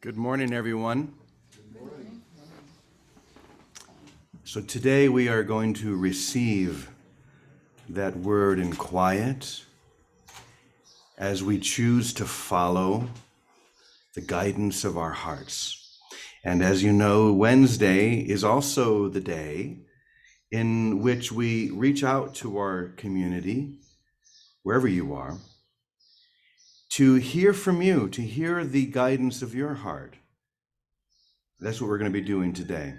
Good morning, everyone. So today we are going to receive that word in quiet as we choose to follow the guidance of our hearts. And as you know, Wednesday is also the day in which we reach out to our community, wherever you are, to hear from you, to hear the guidance of your heart. That's what we're going to be doing today.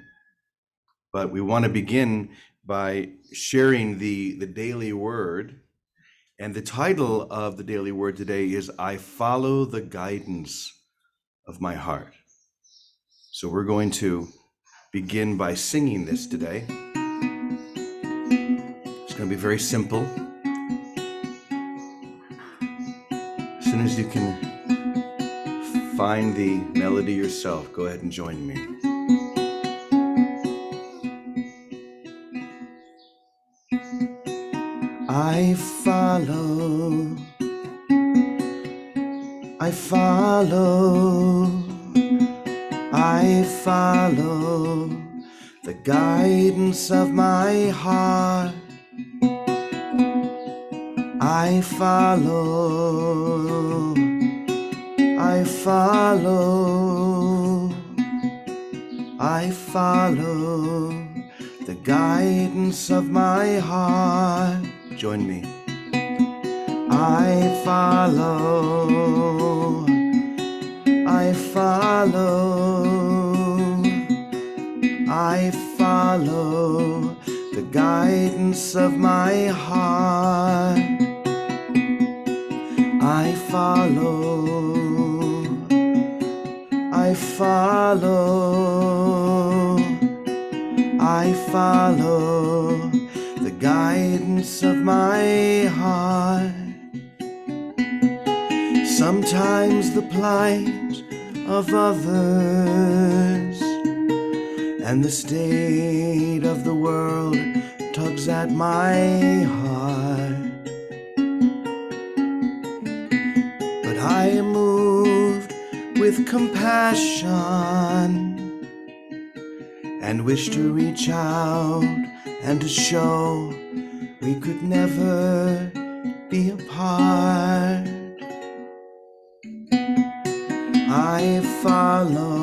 But we want to begin by sharing the daily word. And the title of the daily word today is I Follow the Guidance of My Heart. So we're going to begin by singing this today. It's going to be very simple. As soon as you can find the melody yourself, go ahead and join me. I follow the guidance of my heart. I follow the guidance of my heart. Join me. I follow the guidance of my heart. I follow the guidance of my heart. Sometimes the plight of others and the state of the world tugs at my heart, but I am moved with compassion and wish to reach out and to show we could never be apart. I follow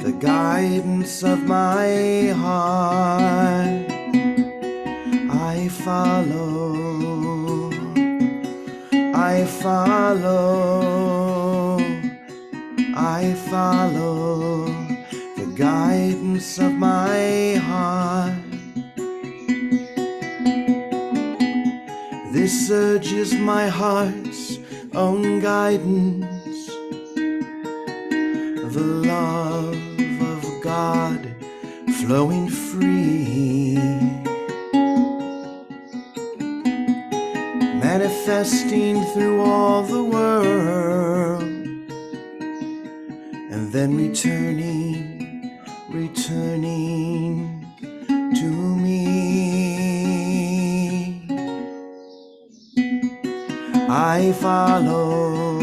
the guidance of my heart. I follow the guidance of my heart. This urge is my heart's own guidance, the love of God flowing free, manifesting through all the world, and then returning to me. I follow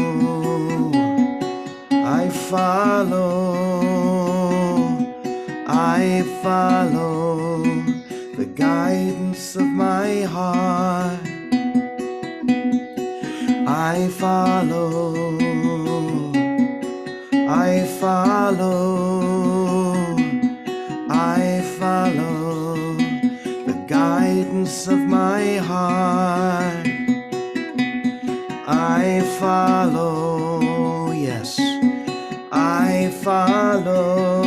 the guidance of my heart. I follow the guidance of my heart. I follow, yes, I follow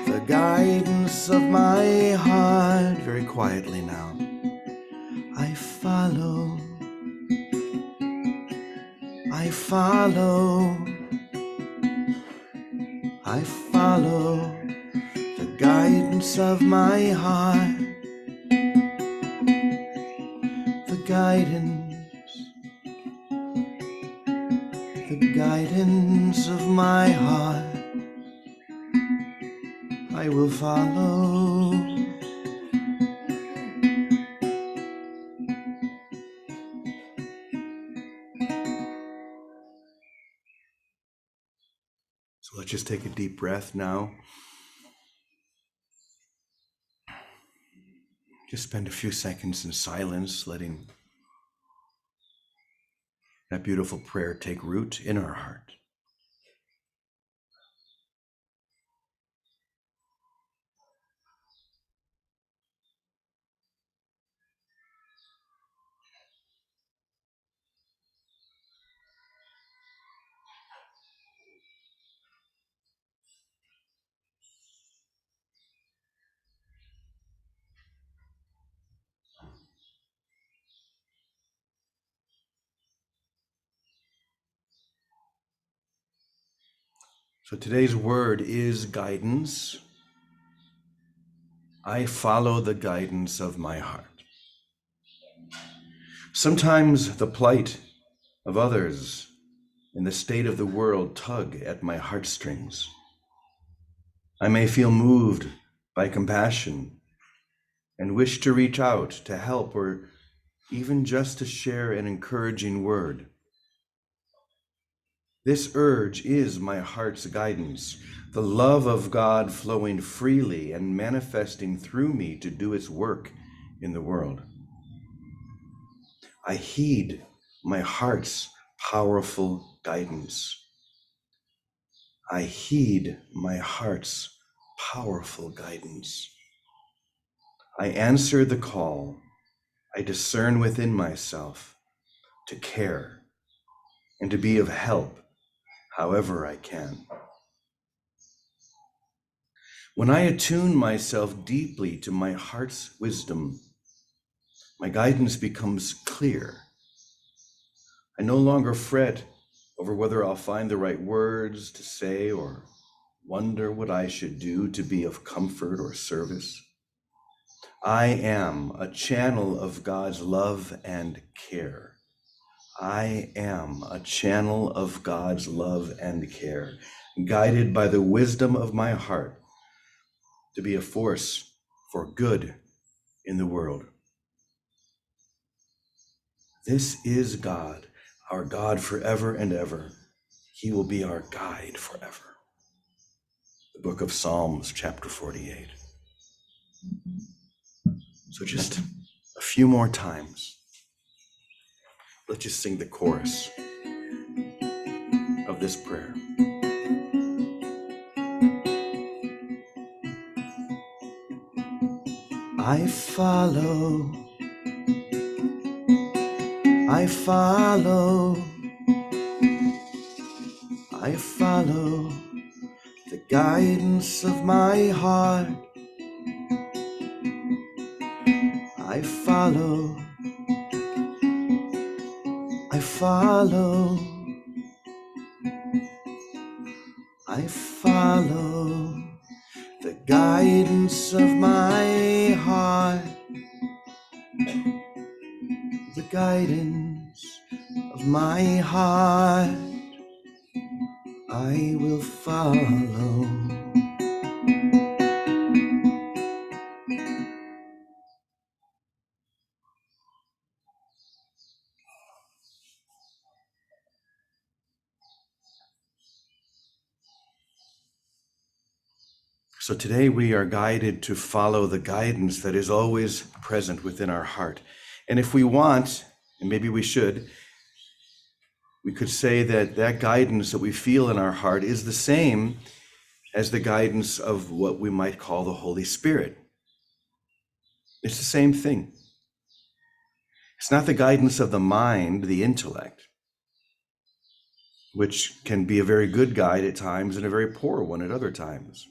the guidance of my heart. Very quietly now. I follow the guidance of my heart. The guidance of my heart. I will follow. So let's just take a deep breath now. Just spend a few seconds in silence, letting that beautiful prayer take root in our heart. So today's word is guidance. I follow the guidance of my heart. Sometimes the plight of others and the state of the world tug at my heartstrings. I may feel moved by compassion and wish to reach out to help or even just to share an encouraging word. This urge is my heart's guidance, the love of God flowing freely and manifesting through me to do its work in the world. I heed my heart's powerful guidance. I heed my heart's powerful guidance. I answer the call. I discern within myself to care and to be of help however I can. When I attune myself deeply to my heart's wisdom, my guidance becomes clear. I no longer fret over whether I'll find the right words to say or wonder what I should do to be of comfort or service. I am a channel of God's love and care. I am a channel of God's love and care, guided by the wisdom of my heart to be a force for good in the world. This is God, our God forever and ever. He will be our guide forever. The book of Psalms, chapter 48. So just a few more times. Let's just sing the chorus of this prayer. I follow, I follow, I follow the guidance of my heart. I follow, I follow, I follow the guidance of my heart. The guidance of my heart I will follow. So today we are guided to follow the guidance that is always present within our heart. And if we want, and maybe we should, we could say that that guidance that we feel in our heart is the same as the guidance of what we might call the Holy Spirit. It's the same thing. It's not the guidance of the mind, the intellect, which can be a very good guide at times and a very poor one at other times.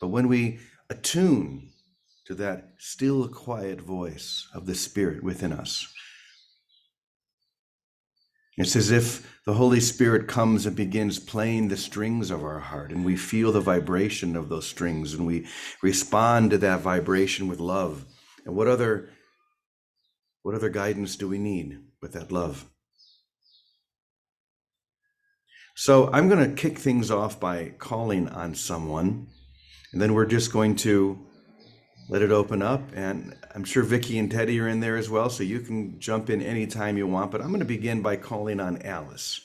But when we attune to that still, quiet voice of the Spirit within us, it's as if the Holy Spirit comes and begins playing the strings of our heart, and we feel the vibration of those strings, and we respond to that vibration with love. And what other guidance do we need with that love? So I'm going to kick things off by calling on someone. And then we're just going to let it open up. And I'm sure Vicky and Teddy are in there as well, so you can jump in anytime you want. But I'm going to begin by calling on Alice,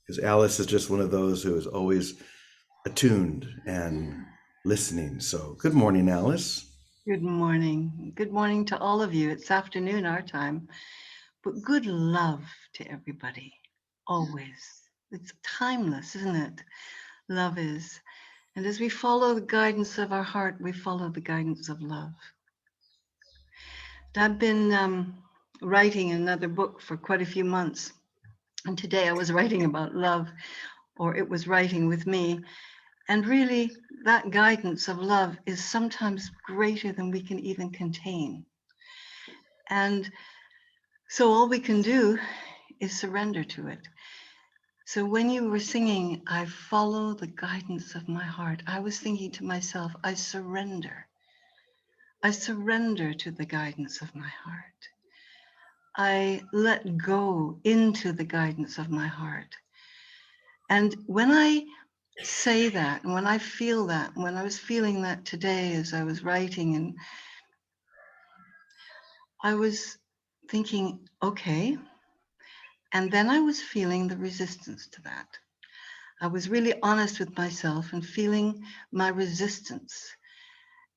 because Alice is just one of those who is always attuned and listening. So good morning, Alice. Good morning. Good morning to all of you. It's afternoon our time, but good love to everybody, always. It's timeless, isn't it? Love is. And as we follow the guidance of our heart, we follow the guidance of love. I've been writing another book for quite a few months. And today I was writing about love, or it was writing with me. And really, that guidance of love is sometimes greater than we can even contain. And so all we can do is surrender to it. So when you were singing, I follow the guidance of my heart, I was thinking to myself, I surrender. I surrender to the guidance of my heart. I let go into the guidance of my heart. And when I say that, and when I feel that, when I was feeling that today as I was writing, and I was thinking, okay. And then I was feeling the resistance to that. I was really honest with myself and feeling my resistance.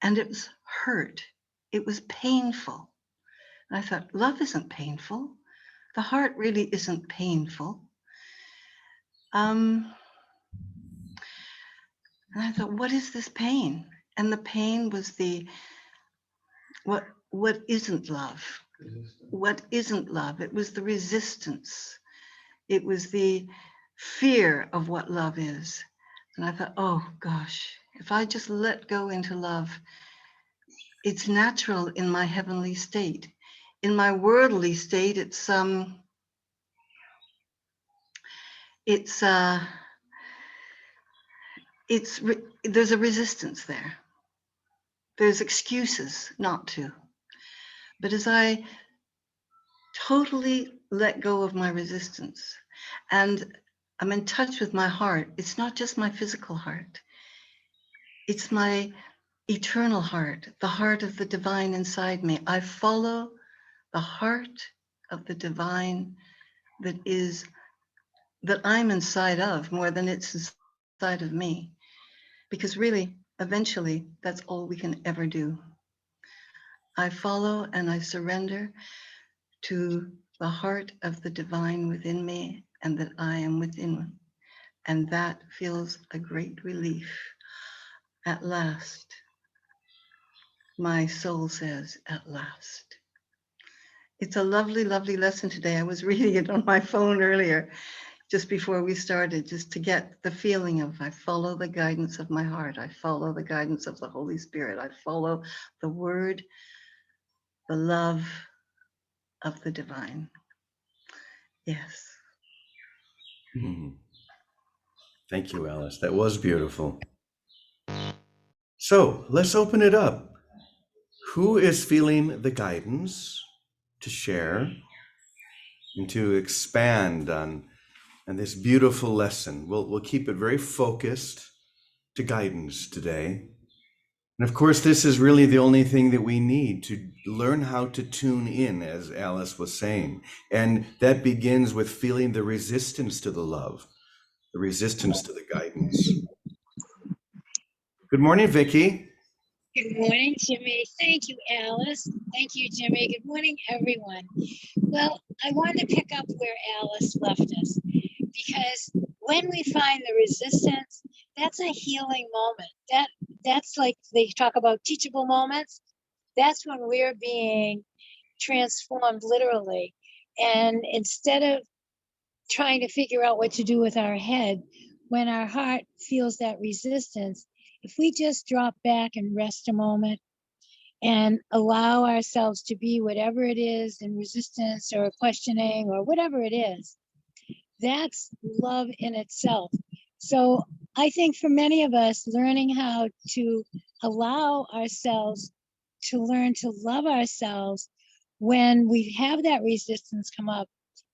And it was hurt. It was painful. And I thought, love isn't painful. The heart really isn't painful. And I thought, what is this pain? And the pain was what isn't love? What isn't love? It was the resistance. It was the fear of what love is. And I thought, oh gosh, if I just let go into love, it's natural in my heavenly state. In my worldly state, there's a resistance there. There's excuses not to. But as I totally let go of my resistance and I'm in touch with my heart, it's not just my physical heart. It's my eternal heart, the heart of the divine inside me. I follow the heart of the divine that I'm inside of more than it's inside of me. Because really, eventually, that's all we can ever do. I follow and I surrender to the heart of the divine within me and that I am within. And that feels a great relief. At last, my soul says, at last. It's a lovely, lovely lesson today. I was reading it on my phone earlier, just before we started, just to get the feeling of I follow the guidance of my heart. I follow the guidance of the Holy Spirit. I follow the word, the love of the divine. Yes. Thank you, Alice. That was beautiful. So let's open it up. Who is feeling the guidance to share and to expand on this beautiful lesson? We'll keep it very focused to guidance today. And of course, this is really the only thing that we need to learn how to tune in, as Alice was saying. And that begins with feeling the resistance to the love, the resistance to the guidance. Good morning, Vicky. Good morning, Jimmy. Thank you, Alice. Thank you, Jimmy. Good morning, everyone. Well, I wanted to pick up where Alice left us because when we find the resistance, that's a healing moment. That's like they talk about teachable moments. That's when we're being transformed literally. And instead of trying to figure out what to do with our head, when our heart feels that resistance, if we just drop back and rest a moment and allow ourselves to be whatever it is in resistance or questioning or whatever it is, that's love in itself. So I think for many of us, learning how to allow ourselves to learn to love ourselves when we have that resistance come up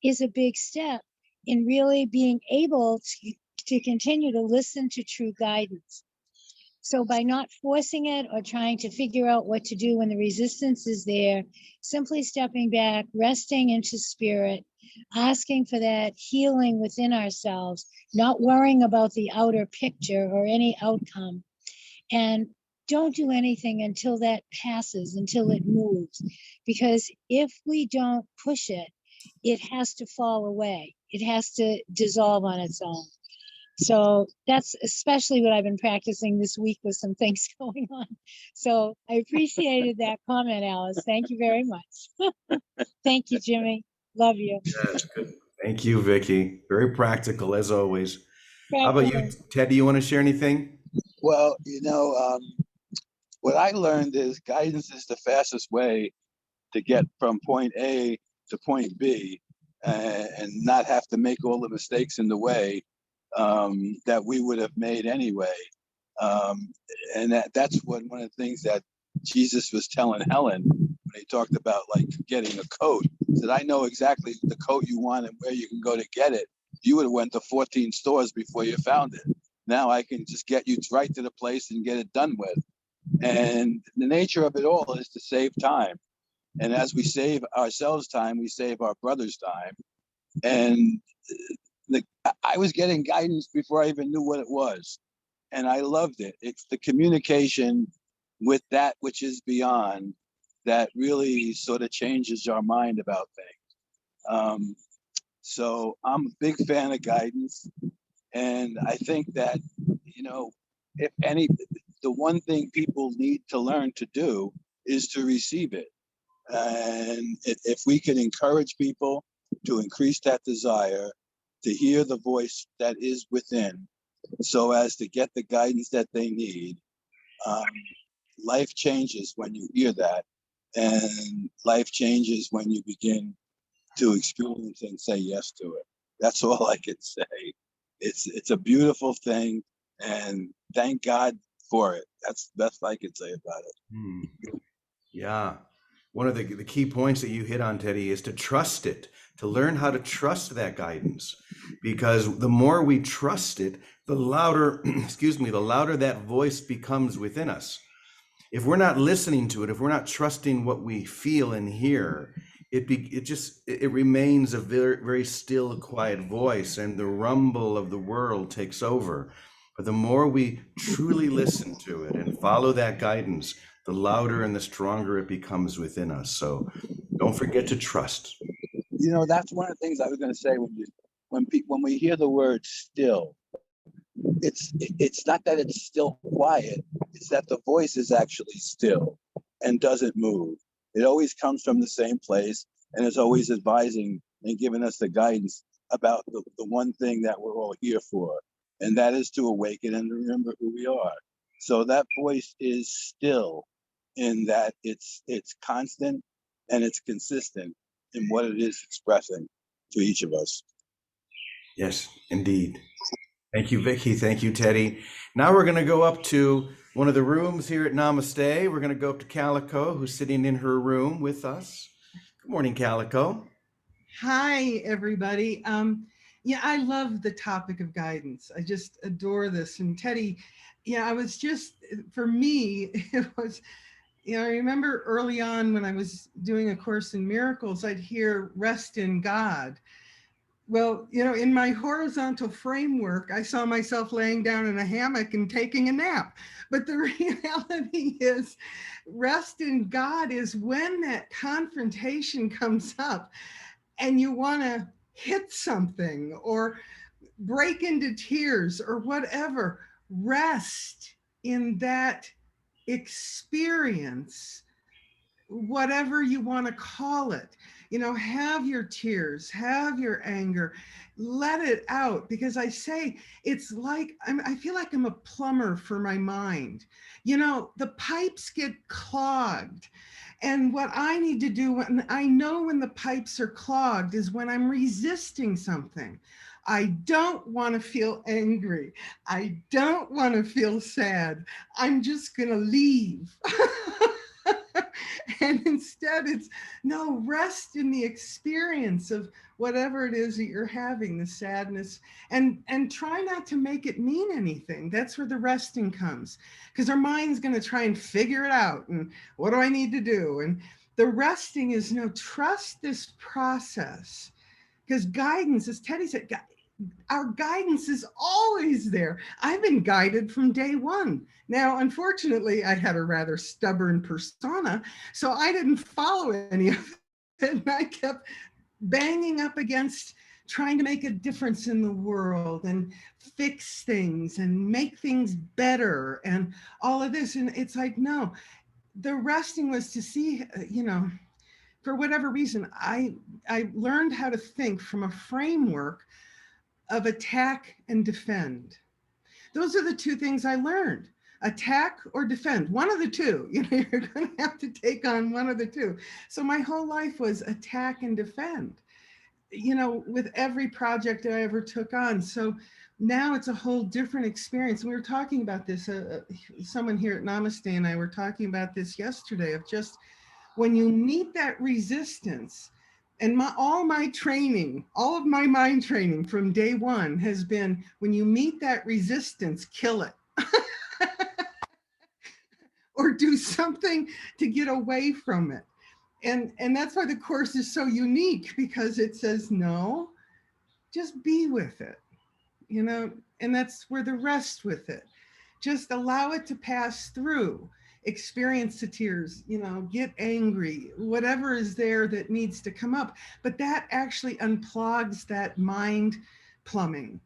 is a big step in really being able to continue to listen to true guidance. So by not forcing it or trying to figure out what to do when the resistance is there, simply stepping back, resting into spirit, asking for that healing within ourselves, not worrying about the outer picture or any outcome. And don't do anything until that passes, until it moves. Because if we don't push it, it has to fall away. It has to dissolve on its own. So that's especially what I've been practicing this week with some things going on. So I appreciated that comment, Alice. Thank you very much. Thank you, Jimmy. Love you. That's good. Thank you, Vicky. Very practical as always. How about you, Ted? Do you want to share anything? Well, what I learned is guidance is the fastest way to get from point A to point B, and not have to make all the mistakes in the way that we would have made anyway. And that's one of the things that Jesus was telling Helen when he talked about like getting a coat. He said, I know exactly the coat you want and where you can go to get it. You would have went to 14 stores before you found it. Now I can just get you right to the place and get it done with. And the nature of it all is to save time. And as we save ourselves time, we save our brother's time. And I was getting guidance before I even knew what it was. And I loved it. It's the communication with that which is beyond that really sort of changes our mind about things. So I'm a big fan of guidance. And I think that, if any, the one thing people need to learn to do is to receive it. And if we can encourage people to increase that desire, to hear the voice that is within, so as to get the guidance that they need, life changes when you hear that. And life changes when you begin to experience and say yes to it. That's all I can say. It's a beautiful thing, and thank God for it. That's the best I can say about it. Yeah. One of the key points that you hit on, Teddy, is to trust it, to learn how to trust that guidance. Because the more we trust it, the louder, the louder that voice becomes within us. If we're not listening to it, if we're not trusting what we feel and hear, it remains a very, very still, quiet voice, and the rumble of the world takes over. But the more we truly listen to it and follow that guidance, the louder and the stronger it becomes within us. So don't forget to trust. That's one of the things I was going to say when we hear the word still. It's not that it's still quiet, it's that the voice is actually still and doesn't move. It always comes from the same place and is always advising and giving us the guidance about the one thing that we're all here for, and that is to awaken and remember who we are. So that voice is still, in that it's constant and it's consistent in what it is expressing to each of us. Yes, indeed. Thank you, Vicky. Thank you, Teddy. Now we're going to go up to one of the rooms here at Namaste. We're going to go up to Calico, who's sitting in her room with us. Good morning, Calico. Hi, everybody. Yeah, I love the topic of guidance. I just adore this. And Teddy, I was just, for me, it was, I remember early on when I was doing A Course in Miracles, I'd hear rest in God. Well, in my horizontal framework, I saw myself laying down in a hammock and taking a nap. But the reality is, rest in God is when that confrontation comes up and you want to hit something or break into tears or whatever. Rest in that experience, whatever you want to call it. Have your tears, have your anger, let it out. Because I say, it's like, I feel like I'm a plumber for my mind. The pipes get clogged. And what I need to do when I know when the pipes are clogged is when I'm resisting something. I don't want to feel angry. I don't want to feel sad. I'm just going to leave. And instead it's no, rest in the experience of whatever it is that you're having, the sadness, and try not to make it mean anything. That's where the resting comes, because our mind's going to try and figure it out. And what do I need to do? And the resting is no, trust this process, because guidance, as Teddy said, our guidance is always there. I've been guided from day one. Now, unfortunately, I had a rather stubborn persona, so I didn't follow any of it. And I kept banging up against trying to make a difference in the world and fix things and make things better and all of this. And it's like, no, the resting was to see, for whatever reason, I learned how to think from a framework of attack and defend. Those are the two things I learned. Attack or defend, one of the two. You're going to have to take on one of the two. So my whole life was attack and defend, with every project I ever took on. So now it's a whole different experience. We were talking about this, someone here at Namaste and I were talking about this yesterday, of just when you meet that resistance. And all of my mind training from day one has been, when you meet that resistance, kill it. Or do something to get away from it. And that's why the course is so unique, because it says, no, just be with it, and that's where the rest with it. Just allow it to pass through, experience the tears, get angry, whatever is there that needs to come up. But that actually unplugs that mind plumbing.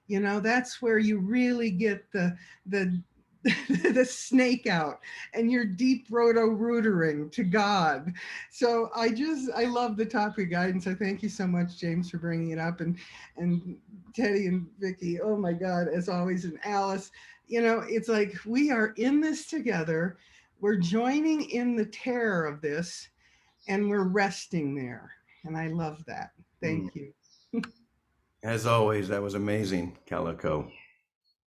That's where you really get the the snake out, and you're deep roto-rootering to God. So I love the topic of guidance. I thank you so much, James, for bringing it up, and Teddy and Vicky. Oh my God, as always, and Alice. It's like we are in this together. We're joining in the terror of this, and we're resting there. And I love that. Thank you. As always, that was amazing, Calico.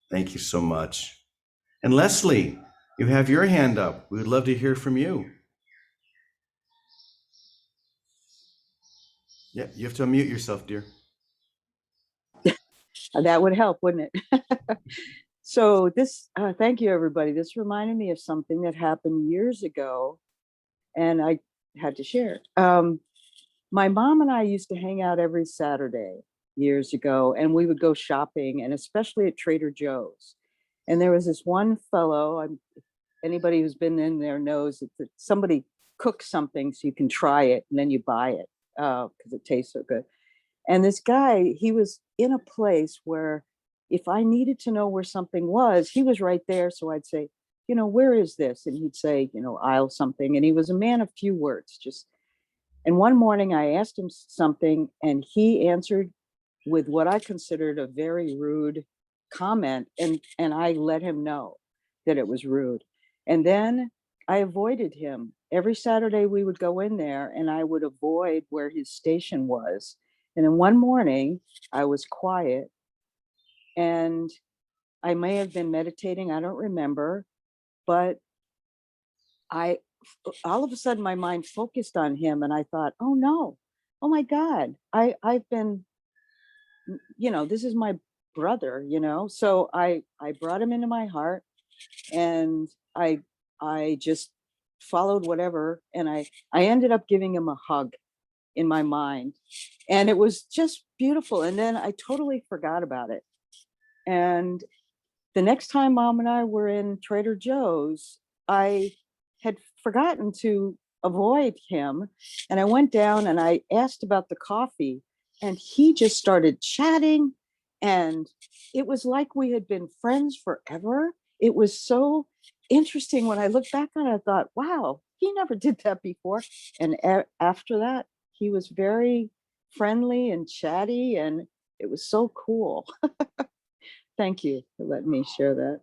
Thank you so much. And Leslie, you have your hand up. We would love to hear from you. Yeah, you have to unmute yourself, dear. That would help, wouldn't it? So thank you, everybody. This reminded me of something that happened years ago, and I had to share it. My mom and I used to hang out every Saturday years ago, and we would go shopping, and especially at Trader Joe's. And there was this one fellow, anybody who's been in there knows that somebody cooks something so you can try it, and then you buy it because it tastes so good. And this guy, he was in a place where if I needed to know where something was, he was right there. So I'd say, where is this? And he'd say, aisle something. And he was a man of few words. And one morning I asked him something, and he answered with what I considered a very rude comment. And I let him know that it was rude. And then I avoided him. Every Saturday we would go in there, and I would avoid where his station was. And then one morning I was quiet, and I may have been meditating, I don't remember, but all of a sudden my mind focused on him, and I thought, oh no, oh my God, I've been, this is my brother, so I brought him into my heart, and I just followed whatever, and I ended up giving him a hug in my mind, and it was just beautiful. And then I totally forgot about it. And the next time Mom and I were in Trader Joe's, I had forgotten to avoid him, and I went down and I asked about the coffee, and he just started chatting, and it was like we had been friends forever. It was so interesting. When I look back on it, I thought, wow, he never did that before. And after that, he was very friendly and chatty, and it was so cool. Thank you for letting me share that.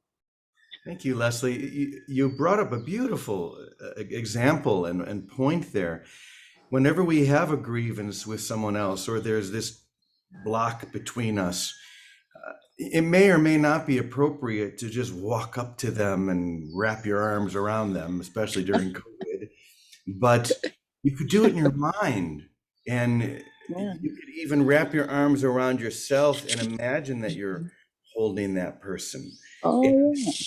Thank you, Leslie. You brought up a beautiful example and point there. Whenever we have a grievance with someone else, or there's this block between us, it may or may not be appropriate to just walk up to them and wrap your arms around them, especially during COVID. but you could do it in your mind. And Yeah. you could even wrap your arms around yourself and imagine that you're holding that person. Oh, yeah.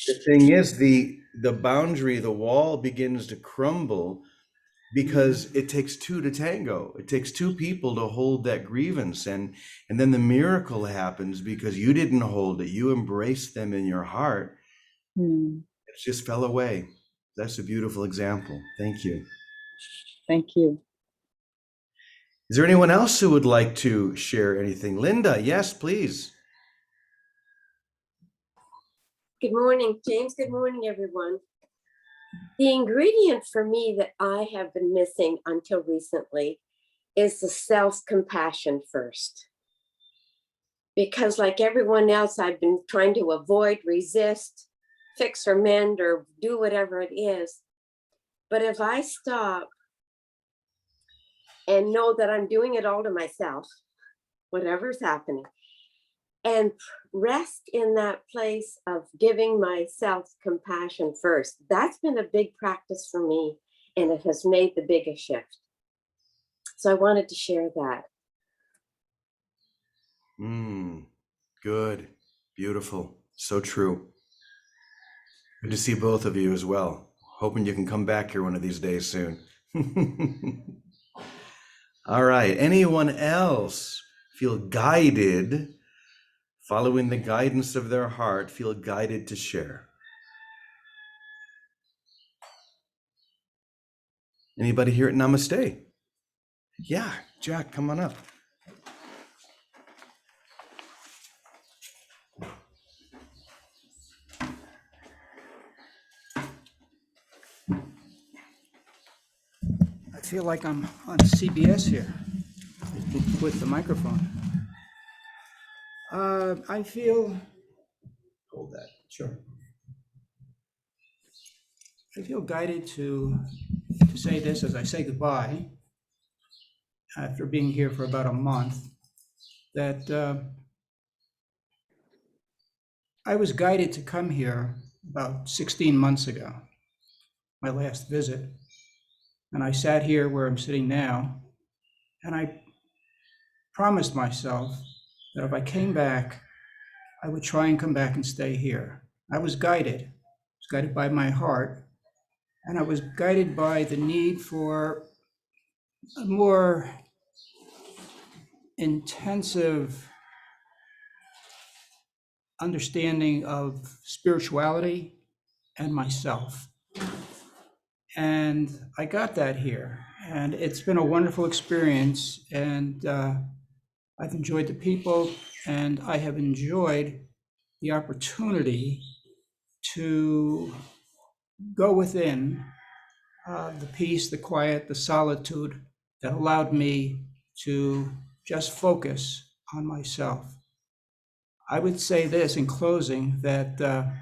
The thing is, the boundary, the wall begins to crumble because it takes two to tango. It takes two people to hold that grievance, and then the miracle happens because you didn't hold it. You embraced them in your heart. Hmm. It just fell away. That's a beautiful example. Thank you. Thank you. Is there anyone else who would like to share anything? Linda, yes, please. Good morning, James. Good morning, everyone. The ingredient for me that I have been missing until recently is the self-compassion first. Because like everyone else, I've been trying to avoid, resist, fix or mend or do whatever it is. But if I stop and know that I'm doing it all to myself, whatever's happening, and rest in that place of giving myself compassion first. That's been a big practice for me, and it has made the biggest shift. So I wanted to share that. Good, beautiful, so true. Good to see both of you as well. Hoping you can come back here one of these days soon. All right, anyone else feel guided, following the guidance of their heart, feel guided to share? Anybody here at Namaste? Yeah, Jack, come on up. I feel like I'm on CBS here with the microphone. I feel, Hold that. sure. I feel guided to say this as I say goodbye after being here for about a month, that I was guided to come here about 16 months ago, my last visit. And I sat here where I'm sitting now, and I promised myself that if I came back, I would try and come back and stay here. I was guided by my heart, and I was guided by the need for a more intensive understanding of spirituality and myself. And I got that here, and it's been a wonderful experience, and I've enjoyed the people, and I have enjoyed the opportunity to go within the peace, the quiet, the solitude that allowed me to just focus on myself. I would say this in closing, that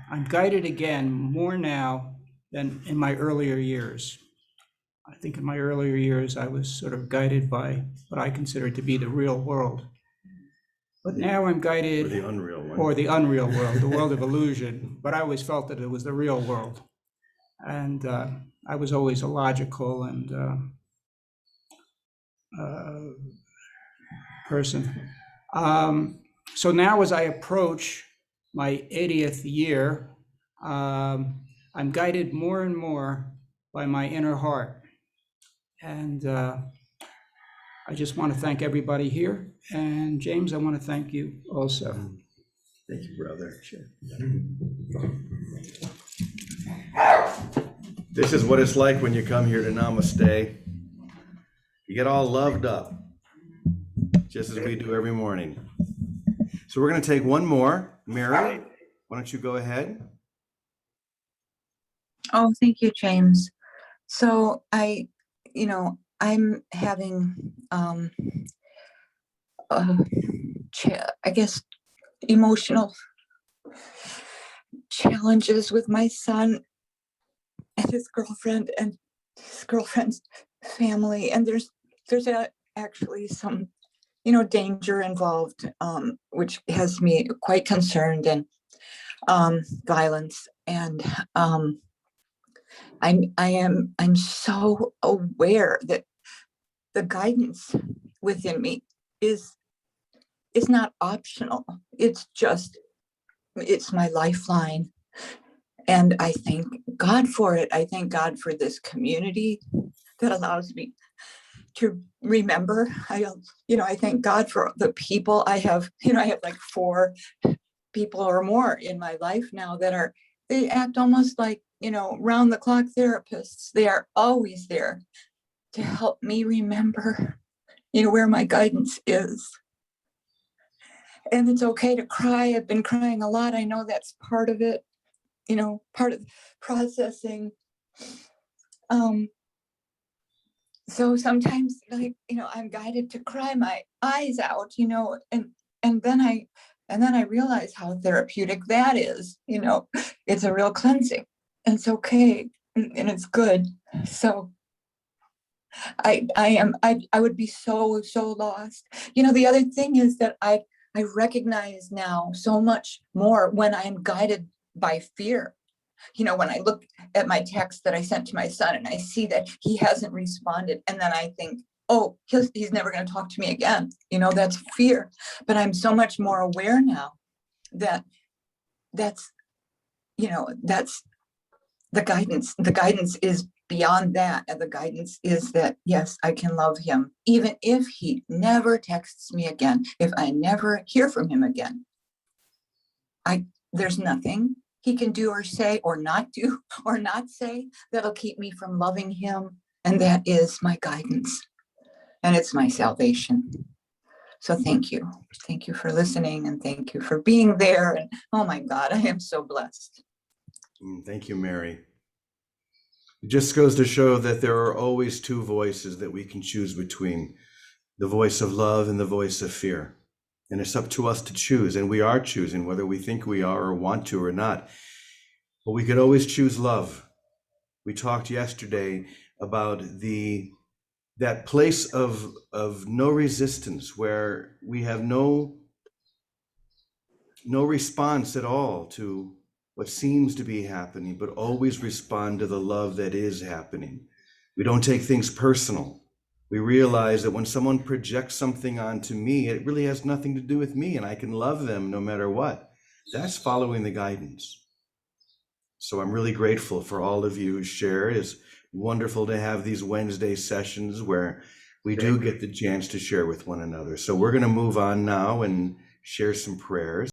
I'm guided again more now than in my earlier years. I think in my earlier years, I was sort of guided by what I considered to be the real world. But now I'm guided, Or the unreal one. or the unreal world, the world of illusion. But I always felt that it was the real world. And I was always illogical and person. So now as I approach my 80th year, I'm guided more and more by my inner heart. And I just want to thank everybody here. And James, I want to thank you also. Thank you, brother. Sure. This is what it's like when you come here to Namaste. You get all loved up, just as we do every morning. So we're going to take one more. Mary, why don't you go ahead? Oh, thank you, James. So I'm having, I guess, emotional challenges with my son and his girlfriend and his girlfriend's family. And there's actually some, danger involved, which has me quite concerned, and violence. And I'm so aware that the guidance within me is not optional. It's my lifeline. And I thank God for it. I thank God for this community that allows me to remember. I thank God for the people I have. I have like 4 people or more in my life now they act almost like, round the clock therapists. They are always there to help me remember, where my guidance is. And it's okay to cry. I've been crying a lot. I know that's part of it, part of processing. So sometimes, I'm guided to cry my eyes out, and then I realize how therapeutic that is. It's a real cleansing, and it's okay, and it's good. So I would be so lost. The other thing is that I recognize now so much more when I am guided by fear. When I look at my text that I sent to my son and I see that he hasn't responded, and then I think, oh, he's never going to talk to me again. That's fear. But I'm so much more aware now that that's the guidance. The guidance is beyond that. And the guidance is that, yes, I can love him, even if he never texts me again, if I never hear from him again. There's nothing he can do or say or not do or not say that'll keep me from loving him. And that is my guidance. And it's my salvation. So thank you. Thank you for listening, and thank you for being there. And oh my God, I am so blessed. Thank you, Mary. It just goes to show that there are always 2 voices that we can choose between, the voice of love and the voice of fear. And it's up to us to choose, and we are choosing whether we think we are or want to or not. But we could always choose love. We talked yesterday about that place of no resistance, where we have no response at all to what seems to be happening, but always respond to the love that is happening. We don't take things personal. We realize that when someone projects something onto me, it really has nothing to do with me, and I can love them no matter what. That's following the guidance. So I'm really grateful for all of you who share. It's wonderful to have these Wednesday sessions where we do get the chance to share with one another. So we're going to move on now and share some prayers.